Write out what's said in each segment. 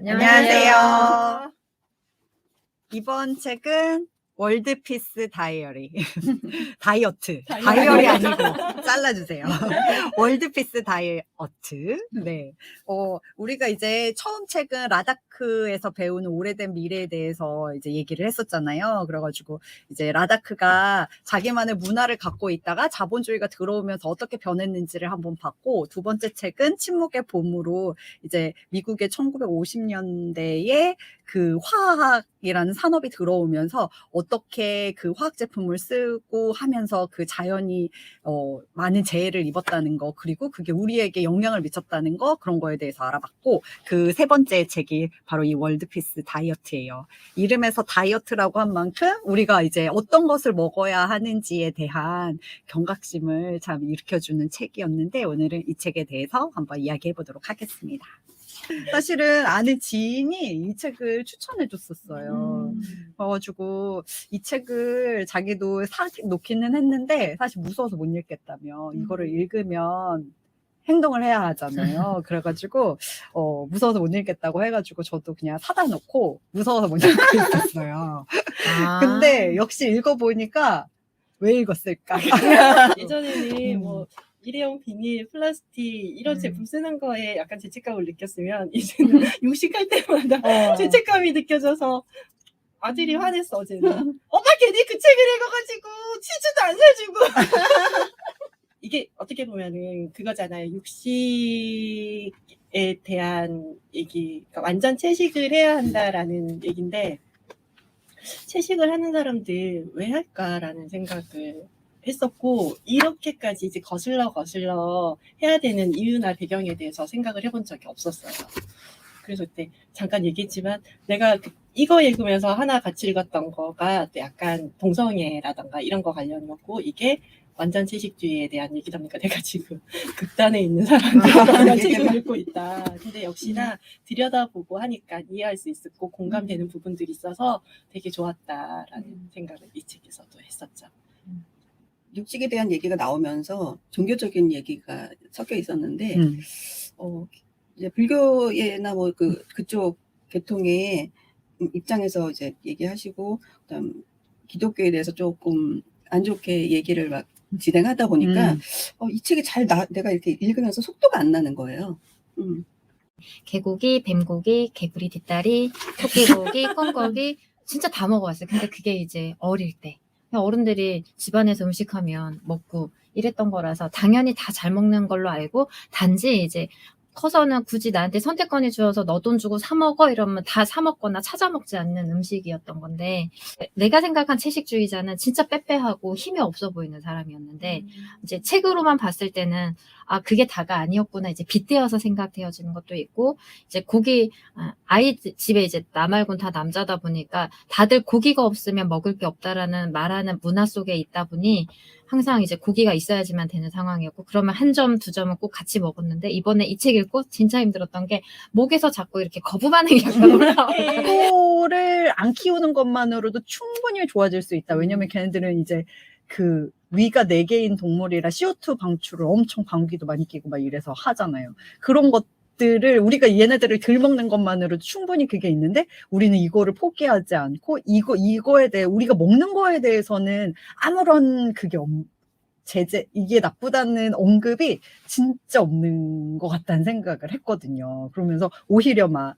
안녕하세요. 이번 책은 월드피스 다이어리. 다이어트. 다이어리 아니고 잘라주세요. 월드피스 다이어트. 네. 우리가 이제 처음 책은 라다크에서 배우는 오래된 미래에 대해서 이제 얘기를 했었잖아요. 그래가지고 이제 라다크가 자기만의 문화를 갖고 있다가 자본주의가 들어오면서 어떻게 변했는지를 한번 봤고, 두 번째 책은 침묵의 봄으로 이제 미국의 1950년대에 그 화학이라는 산업이 들어오면서 어떻게 그 화학 제품을 쓰고 하면서 그 자연이 많은 재해를 입었다는 거, 그리고 그게 우리에게 영향을 미쳤다는 거, 그런 거에 대해서 알아봤고, 그 세 번째 책이 바로 이 월드피스 다이어트예요. 이름에서 다이어트라고 한 만큼 우리가 이제 어떤 것을 먹어야 하는지에 대한 경각심을 참 일으켜주는 책이었는데, 오늘은 이 책에 대해서 한번 이야기해 보도록 하겠습니다. 사실은 아는 지인이 이 책을 추천해 줬었어요. 그래가지고 이 책을 자기도 놓기는 했는데 사실 무서워서 못 읽겠다며, 이거를 읽으면 행동을 해야 하잖아요. 그래가지고 무서워서 못 읽겠다고 해가지고 저도 그냥 사다 놓고 무서워서 못 읽고 있었어요. 근데 역시 읽어보니까 왜 읽었을까? 예전에는 뭐 일회용 비닐, 플라스틱 이런 제품 쓰는 거에 약간 죄책감을 느꼈으면 이제는 육식할 때마다 죄책감이 느껴져서 아들이 화냈어, 어제는. 엄마 괜히 그 책을 읽어가지고 치즈도 안 사주고. 이게 어떻게 보면은 그거잖아요. 육식에 대한 얘기, 그러니까 완전 채식을 해야 한다라는 얘기인데, 채식을 하는 사람들 왜 할까라는 생각을 했었고, 이렇게까지 이제 거슬러 해야 되는 이유나 배경에 대해서 생각을 해본 적이 없었어요. 그래서 그때 잠깐 얘기했지만, 내가 이거 읽으면서 하나 같이 읽었던 거가 약간 동성애라던가 이런 거 관련이었고, 이게 완전 채식주의에 대한 얘기다 보니까 내가 지금 극단에 있는 사람들이랑 책을 읽고 있다. 근데 역시나 들여다보고 하니까 이해할 수 있었고 공감되는 부분들이 있어서 되게 좋았다라는 생각을 이 책에서도 했었죠. 육식에 대한 얘기가 나오면서 종교적인 얘기가 섞여 있었는데, 이제 불교에나 뭐 그쪽 계통의 입장에서 이제 얘기하시고, 그다음 기독교에 대해서 조금 안 좋게 얘기를 막 진행하다 보니까 이 책이 내가 이렇게 읽으면서 속도가 안 나는 거예요. 개고기, 뱀고기, 개구리 뒷다리, 토끼고기, 꿩고기 진짜 다 먹어봤어요. 근데 그게 이제 어릴 때 어른들이 집안에서 음식하면 먹고 이랬던 거라서 당연히 다 잘 먹는 걸로 알고, 단지 이제 커서는 굳이 나한테 선택권이 주어서 너 돈 주고 사 먹어 이러면 다 사 먹거나 찾아 먹지 않는 음식이었던 건데, 내가 생각한 채식주의자는 진짜 빼빼하고 힘이 없어 보이는 사람이었는데, 이제 책으로만 봤을 때는 그게 다가 아니었구나, 이제 빗대어서 생각되어지는 것도 있고, 이제 고기, 아이 집에 이제 나 말고는 다 남자다 보니까 다들 고기가 없으면 먹을 게 없다라는 말하는 문화 속에 있다 보니 항상 이제 고기가 있어야지만 되는 상황이었고, 그러면 한 점, 두 점은 꼭 같이 먹었는데, 이번에 이 책 읽고 진짜 힘들었던 게 목에서 자꾸 이렇게 거부 반응이 약간 올라와요. 소를 안 키우는 것만으로도 충분히 좋아질 수 있다. 왜냐면 걔네들은 이제 그 위가 4개인 동물이라 CO2 방출을 엄청 방귀도 많이 끼고 막 이래서 하잖아요. 그런 것들을 우리가 얘네들을 덜 먹는 것만으로도 충분히 그게 있는데, 우리는 이거를 포기하지 않고 이거에 대해, 우리가 먹는 거에 대해서는 아무런 그게 이게 나쁘다는 언급이 진짜 없는 것 같다는 생각을 했거든요. 그러면서 오히려 막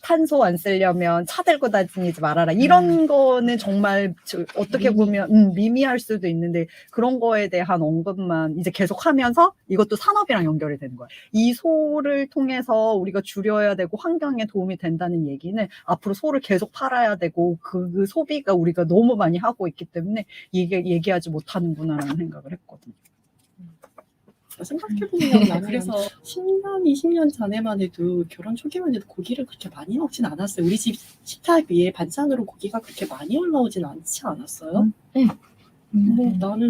탄소 안 쓰려면 차 들고 다니지 말아라, 이런 거는 정말 어떻게 보면 미미할 수도 있는데, 그런 거에 대한 언급만 이제 계속 하면서 이것도 산업이랑 연결이 되는 거예요. 이 소를 통해서 우리가 줄여야 되고 환경에 도움이 된다는 얘기는 앞으로 소를 계속 팔아야 되고, 그 소비가 우리가 너무 많이 하고 있기 때문에 이게 얘기하지 못하는구나라는 생각을 했거든요. 생각해보면 나는 그래서 10년, 20년 전에만 해도, 결혼 초기만 해도 고기를 그렇게 많이 먹진 않았어요. 우리 집 식탁 위에 반찬으로 고기가 그렇게 많이 올라오진 않지 않았어요? 네.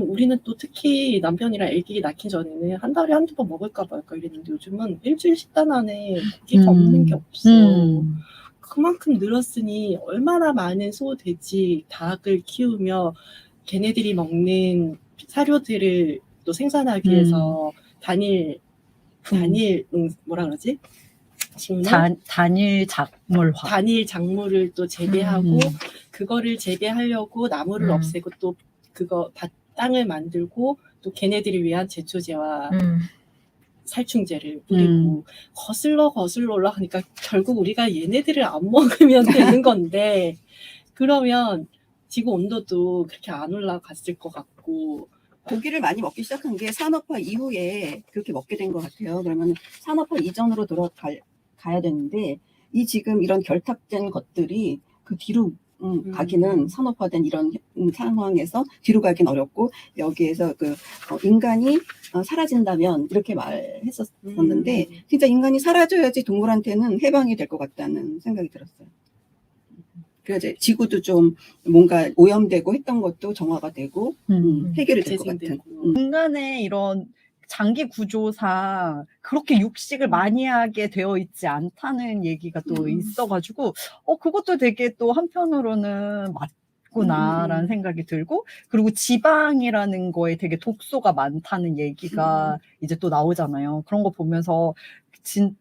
우리는 또 특히 남편이랑 아기 낳기 전에는 한 달에 한두 번 먹을까 말까 이랬는데, 요즘은 일주일 식단 안에 고기가 없는 게 없어. 그만큼 늘었으니 얼마나 많은 소, 돼지, 닭을 키우며 걔네들이 먹는 사료들을 또 생산하기 위해서 단일 뭐라 그러지? 식물, 단일 작물화. 단일 작물을 또 재배하고 음. 그거를 재배하려고 나무를 음. 없애고 또 그거 땅을 만들고 또 걔네들을 위한 제초제와 살충제를 뿌리고 거슬러 올라가니까 결국 우리가 얘네들을 안 먹으면 되는 건데 그러면 지구 온도도 그렇게 안 올라갔을 것 같고 고기를 많이 먹기 시작한 게 산업화 이후에 그렇게 먹게 된 것 같아요. 그러면 산업화 이전으로 가야 되는데 이 지금 이런 결탁된 것들이 그 뒤로 가기는 산업화된 이런 상황에서 뒤로 가긴 어렵고 여기에서 인간이 사라진다면 이렇게 말했었는데 진짜 인간이 사라져야지 동물한테는 해방이 될 것 같다는 생각이 들었어요. 그래서 이제 지구도 좀 뭔가 오염되고 했던 것도 정화가 되고 해결이 될 것 같은. 재생되고. 인간의 이런 장기 구조상 그렇게 육식을 많이 하게 되어 있지 않다는 얘기가 또 있어가지고 그것도 되게 또 한편으로는 맞구나라는 생각이 들고 그리고 지방이라는 거에 되게 독소가 많다는 얘기가 이제 또 나오잖아요. 그런 거 보면서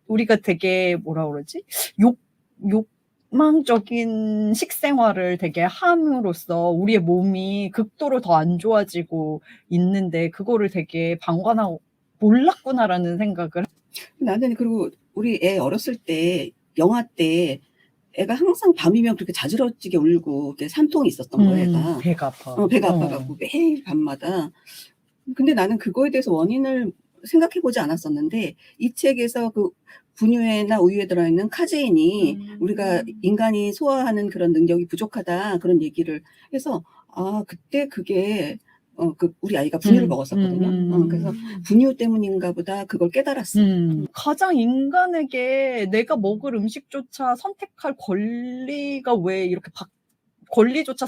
우리가 되게 뭐라 그러지? 욕망적인 식생활을 되게 함으로써 우리의 몸이 극도로 더 안 좋아지고 있는데 그거를 되게 방관하고 몰랐구나라는 생각을. 나는 그리고 우리 애 어렸을 때 영아 때 애가 항상 밤이면 그렇게 자지러지게 울고 이렇게 산통이 있었던 거예요. 애가. 배가 아파. 배가 아파갖고 매일 밤마다. 근데 나는 그거에 대해서 원인을 생각해보지 않았었는데 이 책에서 그 분유에나 우유에 들어있는 카제인이 우리가 인간이 소화하는 그런 능력이 부족하다 그런 얘기를 해서 그때 그게 우리 아이가 분유를 먹었었거든요. 그래서 분유 때문인가 보다 그걸 깨달았어. 가장 인간에게 내가 먹을 음식조차 선택할 권리가 왜 이렇게 권리조차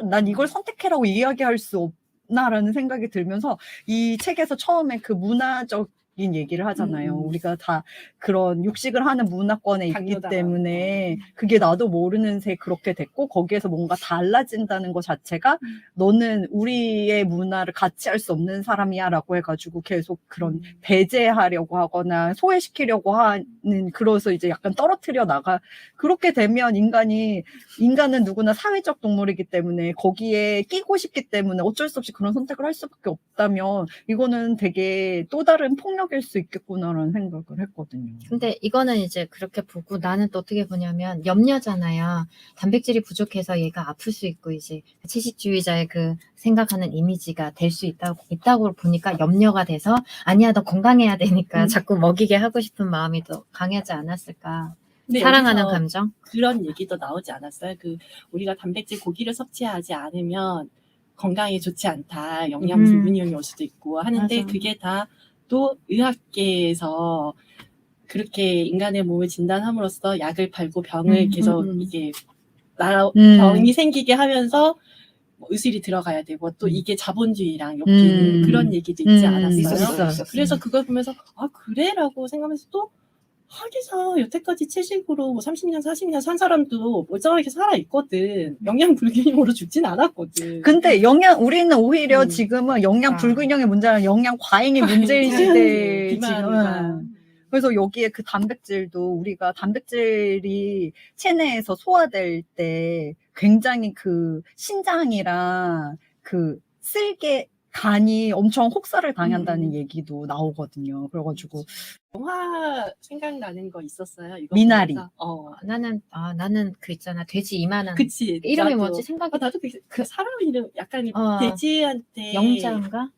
난 이걸 선택해라고 이야기할 수 없나라는 생각이 들면서 이 책에서 처음에 그 문화적인 얘기를 하잖아요. 우리가 다 그런 육식을 하는 문화권에 있기 때문에 그게 나도 모르는 새 그렇게 됐고 거기에서 뭔가 달라진다는 것 자체가 너는 우리의 문화를 같이 할 수 없는 사람이야 라고 해가지고 계속 그런 배제하려고 하거나 소외시키려고 하는 그래서 이제 약간 떨어뜨려 나가 그렇게 되면 인간은 누구나 사회적 동물이기 때문에 거기에 끼고 싶기 때문에 어쩔 수 없이 그런 선택을 할 수밖에 없다면 이거는 되게 또 다른 폭력일 수 있겠구나라는 생각을 했거든요. 근데 이거는 이제 그렇게 보고 나는 또 어떻게 보냐면 염려잖아요. 단백질이 부족해서 얘가 아플 수 있고 이제 채식주의자의 그 생각하는 이미지가 될 수 있다고 보니까 염려가 돼서 아니야 너 건강해야 되니까 자꾸 먹이게 하고 싶은 마음이 더 강하지 않았을까. 사랑하는 감정? 그런 얘기도 나오지 않았어요? 우리가 단백질 고기를 섭취하지 않으면 건강에 좋지 않다. 영양 불균형이 올 수도 있고 하는데 맞아. 그게 다 또 의학계에서 그렇게 인간의 몸을 진단함으로써 약을 팔고 병을 계속 이게 병이 생기게 하면서 의술이 들어가야 되고 또 이게 자본주의랑 엮이는 그런 얘기도 있지 않았어요? 있었어요. 그래서 그걸 보면서 그래라고 생각하면서 또 하기사 여태까지 채식으로 30년, 40년 산 사람도 멀쩡하게 살아있거든. 영양 불균형으로 죽진 않았거든. 근데 우리는 오히려 지금은 영양 불균형의 문제가 아니라 영양 과잉의 문제인 시대에 지금. 그래서 여기에 그 단백질도 우리가 단백질이 체내에서 소화될 때 굉장히 그 신장이랑 그 간이 엄청 혹사를 당한다는 얘기도 나오거든요. 그래가지고 영화 생각나는 거 있었어요? 이거 미나리. 나는 그 있잖아 돼지 이만한. 그치. 이름이 뭐지 생각이. 나도 그 사람 이름 약간 돼지한테 영자인가?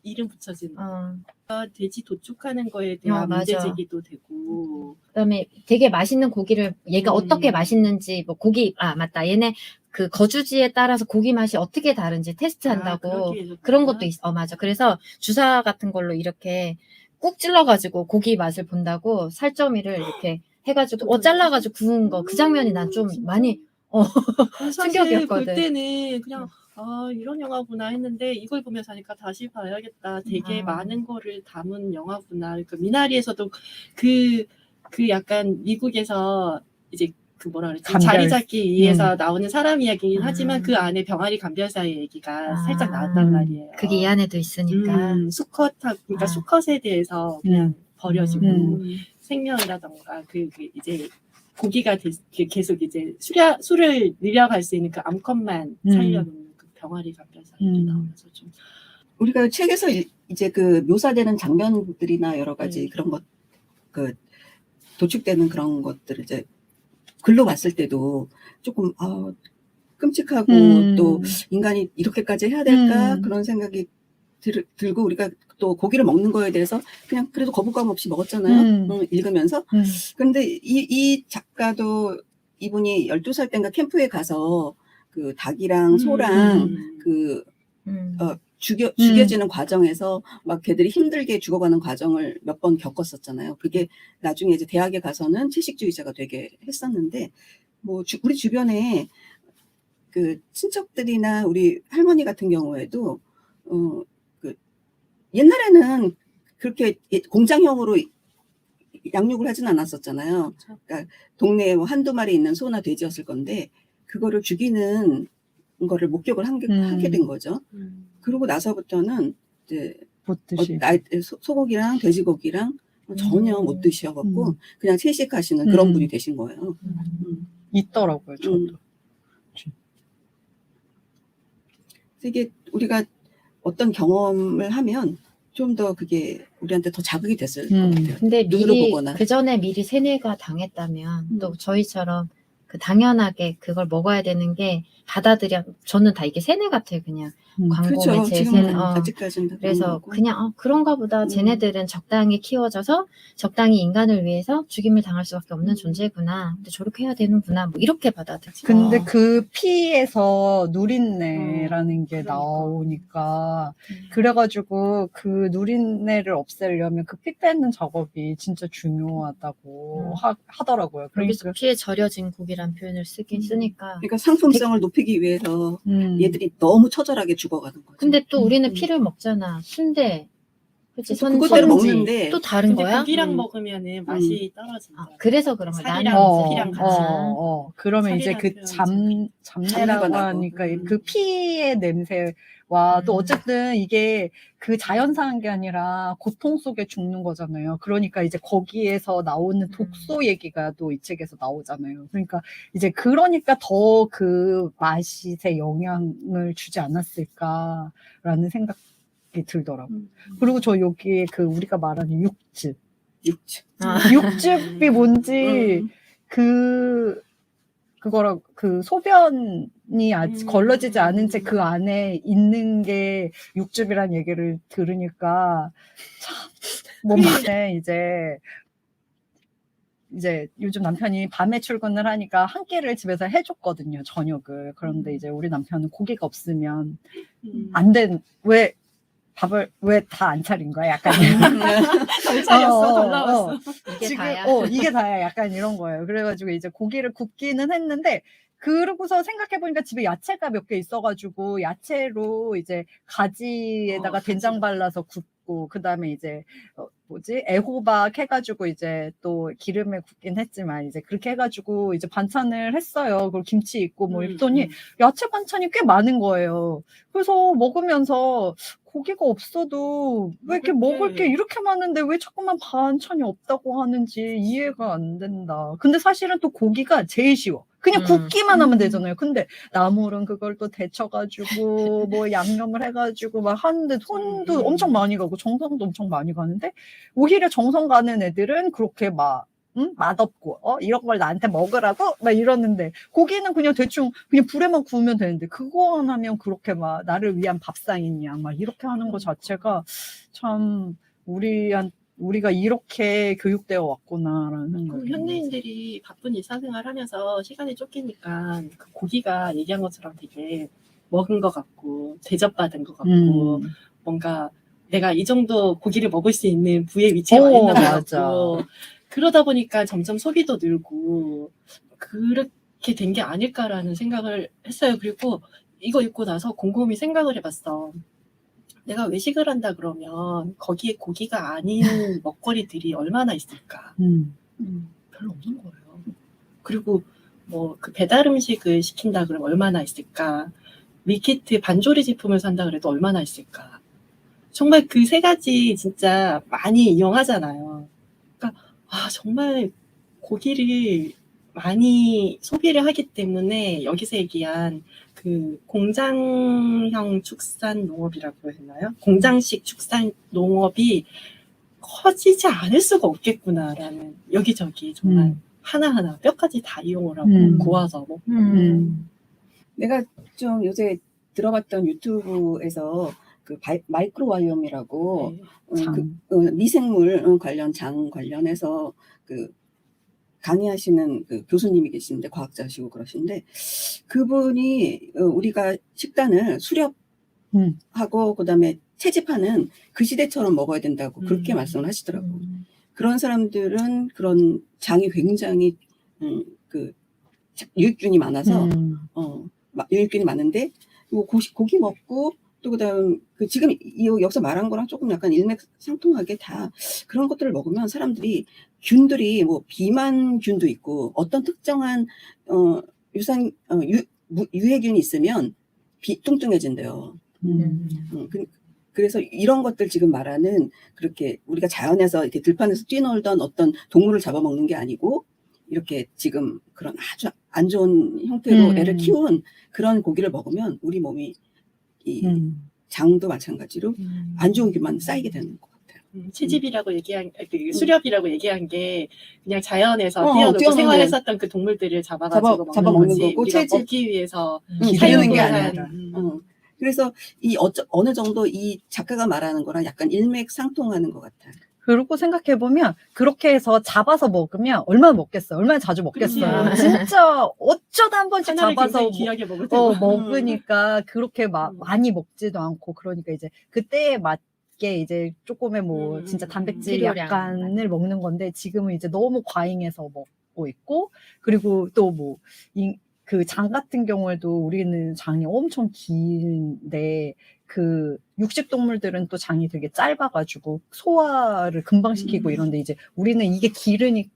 이름 붙여지는. 돼지 도축하는 거에 대한 문제 제기도 되고. 그다음에 되게 맛있는 고기를 얘가 어떻게 맛있는지 뭐 고기 맞다 얘네 그 거주지에 따라서 고기 맛이 어떻게 다른지 테스트한다고 그런 것도 있어. 맞아. 그래서 주사 같은 걸로 이렇게 꾹 찔러가지고 고기 맛을 본다고 살점이를 이렇게 해가지고 잘라가지고 구운 거 그 장면이 난 좀 많이 사실 볼 충격이었거든. 때는 그냥 이런 영화구나 했는데 이걸 보면서 하니까 다시 봐야겠다. 되게 많은 거를 담은 영화구나. 그 미나리에서도 그 약간 미국에서 이제 그 뭐라 그랬지? 자리 잡기 위해서 나오는 사람 이야기긴 하지만 그 안에 병아리 감별사의 얘기가 살짝 나왔단 말이에요. 그게 이 안에도 있으니까. 그러니까 수컷에 대해서 그냥 버려지고 생명이라던가 그 이제 고기가 계속 이제 술을 늘려갈 수 있는 그 암컷만 살려놓는 그 병아리 감별사 얘기 나오면서 좀 우리가 책에서 이제 그 묘사되는 장면들이나 여러 가지 네. 그런 것, 그 도축되는 그런 것들을 이제 글로 봤을 때도 조금 끔찍하고 또 인간이 이렇게까지 해야 될까 그런 생각이 들고 우리가 또 고기를 먹는 거에 대해서 그냥 그래도 거부감 없이 먹었잖아요. 읽으면서. 그런데 이 작가도 이분이 12살 땐가 캠프에 가서 그 닭이랑 소랑 죽여지는 과정에서 막 걔들이 힘들게 죽어가는 과정을 몇 번 겪었었잖아요. 그게 나중에 이제 대학에 가서는 채식주의자가 되게 했었는데, 뭐 우리 주변에 그 친척들이나 우리 할머니 같은 경우에도 그 옛날에는 그렇게 공장형으로 양육을 하진 않았었잖아요. 그러니까 동네에 뭐 한두 마리 있는 소나 돼지였을 건데 그거를 죽이는 거를 목격을 하게 된 거죠. 그러고 나서부터는 이제 소고기랑 돼지고기랑 전혀 못 드셔갖고 그냥 채식하시는 그런 분이 되신 거예요. 있더라고요, 저도. 이게 우리가 어떤 경험을 하면 좀 더 그게 우리한테 더 자극이 됐을 것 같아요. 근데 눈으로 보거나. 그 전에 미리 세뇌가 당했다면 또 저희처럼 그 당연하게 그걸 먹어야 되는 게 저는 다 이게 세뇌 같아요, 그냥. 광고 그렇죠. 매체의 지금은 세뇌. 아직까지는 다 그래서 그런 그냥 그런가 보다. 쟤네들은 적당히 키워져서 적당히 인간을 위해서 죽임을 당할 수밖에 없는 존재구나. 근데 저렇게 해야 되는구나. 뭐 이렇게 받아들이죠. 근데 그 피에서 누린내라는 게 그러니까. 나오니까 그래가지고 그 누린내를 없애려면 그 피 빼는 작업이 진짜 중요하다고 하더라고요. 여기서 피에 절여진 고기란 표현을 쓰니까. 그러니까 상품성을 높이기 위해서 얘들이 너무 처절하게 죽어가는 거죠. 근데 또 우리는 피를 먹잖아. 순대. 그치, 그것대로 선지. 먹는데 또 다른 근데 거야? 고기랑 먹으면은 맛이 떨어진다. 그래서 그런 거야. 살이랑 나는 고기랑 같이. 그러면 이제 그 살이라는 잡내라고 잡내가 하니까 나고. 그 피의 냄새와 또 어쨌든 이게 그 자연사한 게 아니라 고통 속에 죽는 거잖아요. 그러니까 이제 거기에서 나오는 독소 얘기가 또 이 책에서 나오잖아요. 그러니까 이제 그러니까 더 그 맛에 영향을 주지 않았을까라는 생각이 들더라고요. 그리고 저 여기에 그 우리가 말하는 육즙. 육즙이 뭔지 그거랑 그 소변이 아직 걸러지지 않은 채 그 안에 있는 게 육즙이란 얘기를 들으니까 참 몸에 이제 요즘 남편이 밤에 출근을 하니까 한 끼를 집에서 해줬거든요, 저녁을. 그런데 이제 우리 남편은 고기가 없으면 왜 밥을 왜 다 안 차린 거야? 약간 덜 차렸어, 덜 나왔어. 이게 지금 다야. 이게 다야. 약간 이런 거예요. 그래가지고 이제 고기를 굽기는 했는데 그러고서 생각해보니까 집에 야채가 몇 개 있어가지고 야채로 이제 가지에다가 된장 발라서 굽고 그 다음에 이제 애호박 해가지고 이제 또 기름에 굽긴 했지만 이제 그렇게 해가지고 이제 반찬을 했어요. 그리고 김치 있고 뭐 이랬더니 야채 반찬이 꽤 많은 거예요. 그래서 먹으면서 고기가 없어도 왜 이렇게 먹을 게 이렇게 많은데 왜 자꾸만 반찬이 없다고 하는지 이해가 안 된다. 근데 사실은 또 고기가 제일 쉬워. 그냥 굽기만 하면 되잖아요. 근데 나물은 그걸 또 데쳐가지고 뭐 양념을 해가지고 막 하는데 손도 엄청 많이 가고 정성도 엄청 많이 가는데 오히려 정성 가는 애들은 그렇게 막 맛없고 이런 걸 나한테 먹으라고 막 이러는데 고기는 그냥 대충 그냥 불에만 구우면 되는데 그거 하면 그렇게 막 나를 위한 밥상이냐 막 이렇게 하는 거 자체가 참 우리가 이렇게 교육되어 왔구나라는 생각이 현대인들이 바쁜 일상생활 하면서 시간이 쫓기니까 그 고기가 얘기한 것처럼 되게 먹은 것 같고 대접받은 것 같고 뭔가 내가 이 정도 고기를 먹을 수 있는 부의 위치에 와 있는 것 같고 그러다 보니까 점점 소비도 늘고 그렇게 된 게 아닐까라는 생각을 했어요. 그리고 이거 읽고 나서 곰곰이 생각을 해봤어. 내가 외식을 한다 그러면 거기에 고기가 아닌 먹거리들이 얼마나 있을까? 별로 없는 거예요. 그리고 뭐 그 배달 음식을 시킨다 그러면 얼마나 있을까? 밀키트 반조리 제품을 산다 그래도 얼마나 있을까? 정말 그 세 가지 진짜 많이 이용하잖아요. 그러니까 정말 고기를 많이 소비를 하기 때문에 여기서 얘기한 그 공장형 축산 농업이라고 해야 되나요? 공장식 축산 농업이 커지지 않을 수가 없겠구나라는, 여기저기 정말 하나하나 뼈까지 다 이용을 하고 구워서 먹고. 내가 좀 요새 들어봤던 유튜브에서 그 마이크로바이옴이라고 네. 미생물 관련 장 관련해서 그 강의하시는 그 교수님이 계시는데, 과학자시고 그러신데, 그분이 우리가 식단을 수렵하고 그다음에 채집하는 그 시대처럼 먹어야 된다고 그렇게 말씀을 하시더라고. 그런 사람들은 그런 장이 굉장히 그 유익균이 많아서 유익균이 많은데, 고기 먹고 또 그다음 그 지금 여기서 말한 거랑 조금 약간 일맥상통하게 다 그런 것들을 먹으면 사람들이 균들이 뭐 비만균도 있고 어떤 특정한 유해균이 있으면 뚱뚱해진대요. 그래서 이런 것들 지금 말하는, 그렇게 우리가 자연에서 이렇게 들판에서 뛰놀던 어떤 동물을 잡아먹는 게 아니고 이렇게 지금 그런 아주 안 좋은 형태로 애를 키운 그런 고기를 먹으면 우리 몸이 이 장도 마찬가지로 안 좋은 균만 쌓이게 되는 것 같아요. 채집이라고 얘기한, 수렵이라고 얘기한 게 그냥 자연에서 뛰어놀고 생활했었던 그 동물들을 잡아가지고 잡아먹는 거고, 우리가 채집 먹기 위해서 기르는 게 사육을 아니라. 한. 그래서 어느 정도 이 작가가 말하는 거랑 약간 일맥상통하는 것 같아요. 그리고 생각해보면 그렇게 해서 잡아서 먹으면 얼마나 먹겠어요. 얼마나 자주 먹겠어요. 그치. 진짜 어쩌다 한 번씩 하나를 잡아서 굉장히 귀하게 먹을 테고. 먹으니까 그렇게 많이 먹지도 않고, 그러니까 이제 그때에 맞게 이제 조금의 뭐 진짜 단백질 필요량. 약간을 먹는 건데, 지금은 이제 너무 과잉해서 먹고 있고, 그리고 또 뭐 그 장 같은 경우에도 우리는 장이 엄청 긴데 그 육식 동물들은 또 장이 되게 짧아가지고 소화를 금방 시키고 이런데, 이제 우리는 이게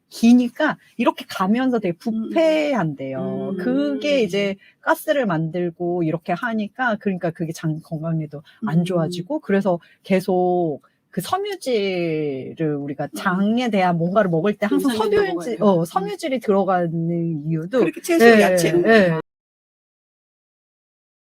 기니까 이렇게 가면서 되게 부패한대요. 그게 이제 가스를 만들고 이렇게 하니까, 그러니까 그게 장 건강에도 안 좋아지고, 그래서 계속 그 섬유질을 우리가 장에 대한 뭔가를 먹을 때 항상 용산균도 섬유질이 들어가는 이유도 그렇게 채소, 야채.